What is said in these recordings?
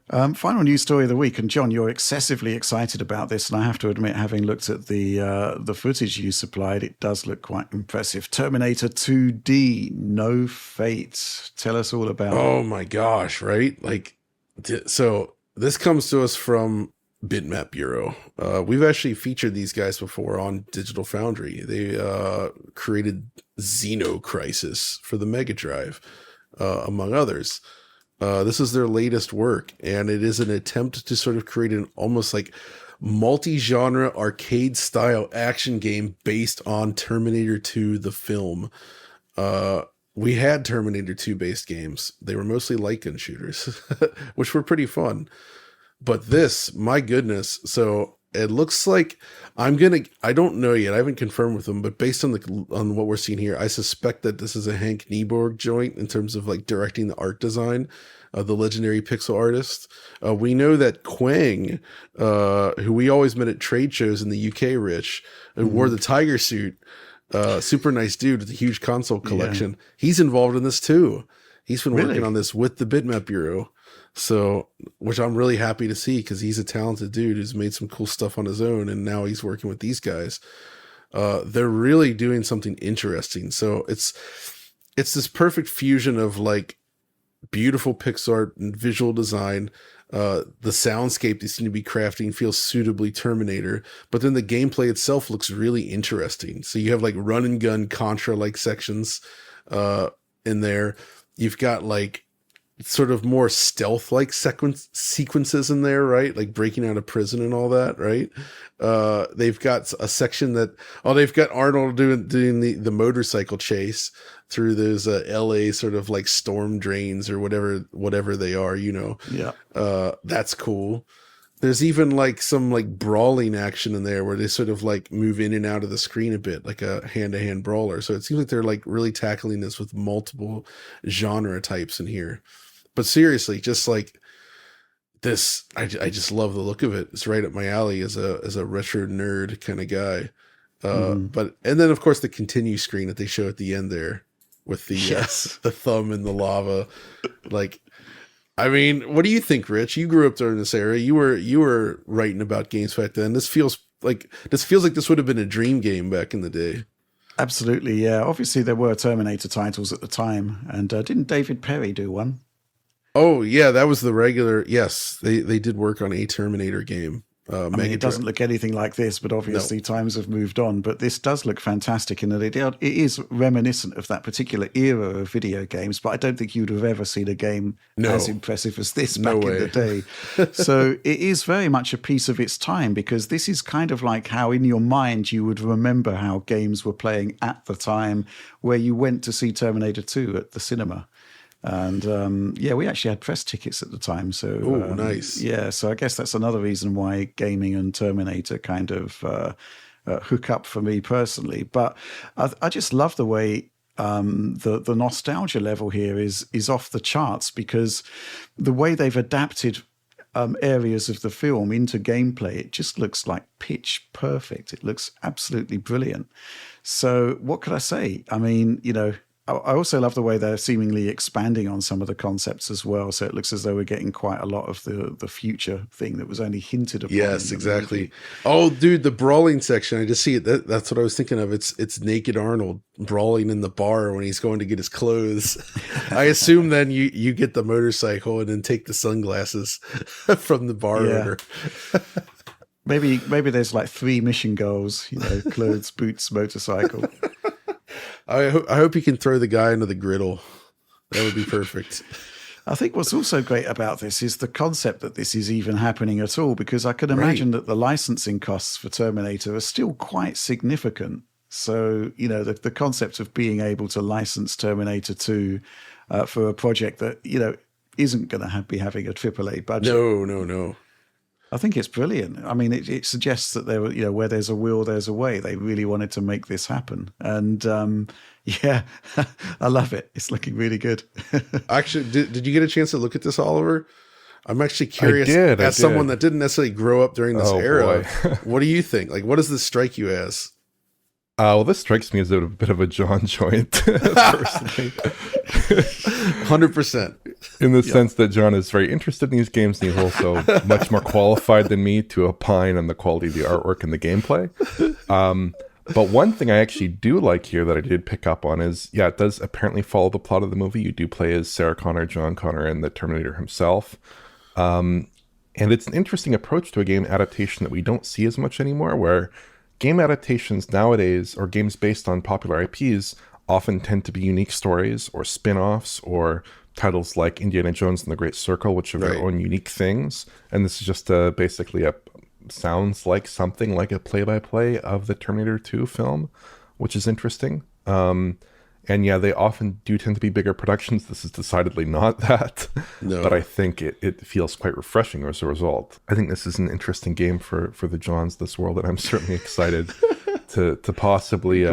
Final news story of the week, and John, you're excessively excited about this, and I have to admit, having looked at the footage you supplied, it does look quite impressive. Terminator 2D, No Fate. Tell us all about it. Oh my gosh, right? So this comes to us from Bitmap Bureau. We've actually featured these guys before on Digital Foundry. They created Xeno Crisis for the Mega Drive, among others. This is their latest work, and it is an attempt to sort of create an almost like multi-genre arcade-style action game based on Terminator 2, the film. We had Terminator 2 based games. They were mostly light gun shooters, which were pretty fun. But this, my goodness, so it looks like I don't know yet. I haven't confirmed with them, but based on on what we're seeing here, I suspect that this is a Hank Nieborg joint in terms of like directing the art design of the legendary pixel artist. We know that Quang, who we always met at trade shows in the UK, Rich, who wore the tiger suit, super nice dude with a huge console collection. Yeah. He's involved in this too. He's been working on this with the Bitmap Bureau. So, which I'm really happy to see because he's a talented dude who's made some cool stuff on his own, and now he's working with these guys. They're really doing something interesting. So it's this perfect fusion of like beautiful pixel art and visual design. The soundscape they seem to be crafting feels suitably Terminator, but then the gameplay itself looks really interesting. So you have like run and gun Contra like sections in there. You've got like sort of more stealth like sequences in there, right? Like breaking out of prison and all that, right? They've got a section they've got Arnold doing the motorcycle chase through those LA sort of like storm drains or whatever they are, you know. Yeah. That's cool. There's even like some like brawling action in there where they sort of like move in and out of the screen a bit, like a hand-to-hand brawler. So it seems like they're like really tackling this with multiple genre types in here. But seriously, just like this, I just love the look of it. It's right up my alley as a retro nerd kind of guy. And then of course the continue screen that they show at the end there with the the thumb in the lava. Like, I mean, what do you think, Rich? You grew up during this era. You were writing about games back then. This feels like this would have been a dream game back in the day. Absolutely, yeah. Obviously, there were Terminator titles at the time, and didn't David Perry do one? Oh yeah, that was the regular. Yes, they did work on a Terminator game. I mean, it doesn't look anything like this, but obviously times have moved on. But this does look fantastic in that it is reminiscent of that particular era of video games. But I don't think you'd have ever seen a game as impressive as this back in the day. So it is very much a piece of its time, because this is kind of like how in your mind you would remember how games were playing at the time where you went to see Terminator 2 at the cinema. And we actually had press tickets at the time. So nice. Yeah, so I guess that's another reason why gaming and Terminator kind of hook up for me personally. But I just love the way the nostalgia level here is off the charts, because the way they've adapted areas of the film into gameplay, it just looks like pitch perfect. It looks absolutely brilliant. So what could I say? I mean, you know, I also love the way they're seemingly expanding on some of the concepts as well. So it looks as though we're getting quite a lot of the future thing that was only hinted upon. Yes, exactly. Movie. Oh, dude, the brawling section. I just see it. That's what I was thinking of. It's naked Arnold brawling in the bar when he's going to get his clothes. I assume then you get the motorcycle and then take the sunglasses from the bar owner. Maybe there's like 3 mission goals, you know, clothes, boots, motorcycle. I hope you can throw the guy into the griddle. That would be perfect. I think what's also great about this is the concept that this is even happening at all, because I can imagine that the licensing costs for Terminator are still quite significant. So, you know, the concept of being able to license Terminator 2 for a project that, you know, isn't going to be having a AAA budget. No. I think it's brilliant. I mean, it suggests that there were, you know, where there's a will, there's a way. They really wanted to make this happen, and I love it. It's looking really good. Actually, did you get a chance to look at this, Oliver? I'm actually curious. As someone that didn't necessarily grow up during this era, what do you think? Like, what does this strike you as? Well, this strikes me as a bit of a John joint, personally, 100%. in the sense that John is very interested in these games, and he's also much more qualified than me to opine on the quality of the artwork and the gameplay. But one thing I actually do like here that I did pick up on is, yeah, it does apparently follow the plot of the movie. You do play as Sarah Connor, John Connor, and the Terminator himself. And it's an interesting approach to a game adaptation that we don't see as much anymore, where game adaptations nowadays, or games based on popular IPs, often tend to be unique stories or spin-offs or titles like Indiana Jones and the Great Circle, which are their own unique things. And this is just basically sounds like something like a play-by-play of the Terminator 2 film, which is interesting. And yeah, they often do tend to be bigger productions. This is decidedly not that, but I think it feels quite refreshing as a result. I think this is an interesting game for the Johns this world, and I'm certainly excited to possibly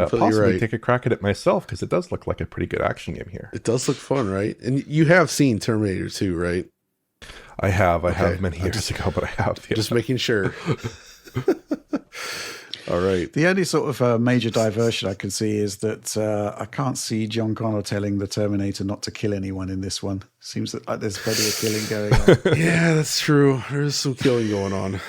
take a crack at it myself, because it does look like a pretty good action game here. It does look fun, right? And you have seen Terminator 2, right? I have many years ago, but I have. Yeah. Just making sure. All right. The only sort of major diversion I can see is that I can't see John Connor telling the Terminator not to kill anyone in this one. Seems that there's plenty of killing going on. Yeah, that's true. There's some killing going on.